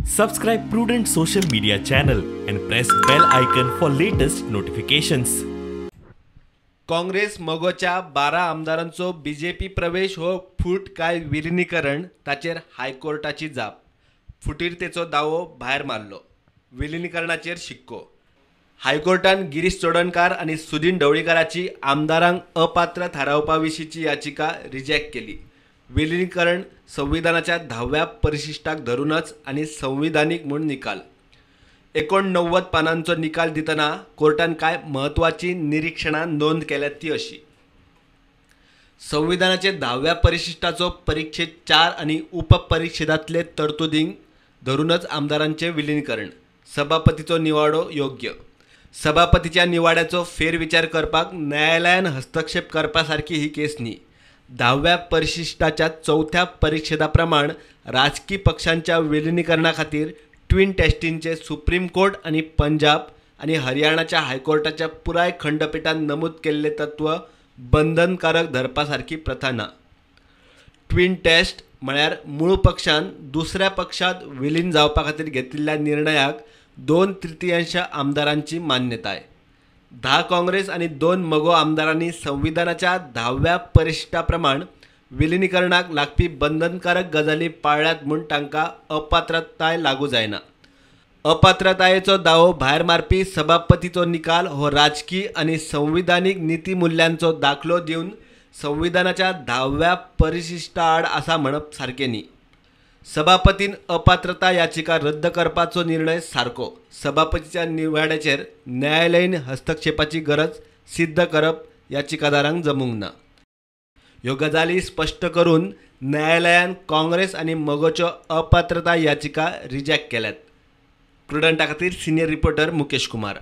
Subscribe Prudent social media channel and press bell icon for latest notifications. Congress मगोच्या 12 आमदारांचो BJP प्रवेश हो फूट काय विलिनीकरण ताचेर हायकोर्टाची जाप. फुटीरतेचो दावो भायर मारलो. विलिनीकरणाचेर शिक्को. हायकोर्टान गिरीश चोडणकार आणि सुदीन ढवळीकराची आमदारांक अपात्र थारावपाविशींची याचिका रिजेक्ट केली. विलिनीकरण संविधानाच्या 10व्या परिशिष्टाक धरूनच आणि संविधानिक म्हूण निकाल. 89 पानांचो निकाल दितना कोर्टान काय महत्वाची निरीक्षणां नोंद केल्यात ती अशी. संविधानाचे 10व्या परिशिष्टाचो परिच्छेद 4 आणि उपपरिच्छेदांतले तरतुदींक धरूनच आमदारांचे विलीनीकरण. सभापतीचो निवाडो योग्य. सभापतीच्या निवाड्याचो फेरविचार करपाक न्यायालयान हस्तक्षेप करपा सारखी ही केस न्ही. 10व्या परिशिष्टाच्या 4थ्या परिच्छेदा प्रमाण राजकीय पक्षांच्या विलिनीकरणा खातीर ट्विन टेस्टींचे सुप्रीम कोर्ट आणि पंजाब आणि हरियाणाच्या हायकोर्टाच्या पुराय खंडपीठान नमूद केल्ले तत्व बंधनकारक धरपा सारखी प्रथा ना. ट्विन टेस्ट म्हळ्यार मूळ पक्षान दुसऱ्या पक्षात विलीन जावपा खातीर घेतिल्ल्या निर्णयाक 2/3 आमदारांची मान्यताय. 10 काँग्रेस आणि 2 मगो आमदारांनी संविधानाच्या 10व्या परिशिष्टा प्रमाण विलिनीकरणाक लागपी बंधनकारक गजाली पाळ्ळ्यात म्हूण तांकां अपात्रताय लागू जायना. अपात्रतायेचो दावो भायर मारपी सभापतीचो निकाल हो राजकीय आणि संविधानीक नीतीमुल्यांचो दाखलो दिवन संविधानाच्या 10व्या परिशिष्टा आड आसा म्हणप सारकें न्ही. सभापतीन अपात्रता याचिका रद्द करपाचो निर्णय सारको. सभापतीच्या निवाड्याचेर न्यायालयीन हस्तक्षेपाची गरज सिद्ध करप याचिकादारांक जमूंक ना. ह्यो गजाली स्पश्ट करून न्यायालयान काँग्रेस आणि मगोच्यो अपात्रता याचिका रिजेक्ट केल्यात. प्रुडंटा खातीर सिनियर रिपोर्टर मुकेश कुमार.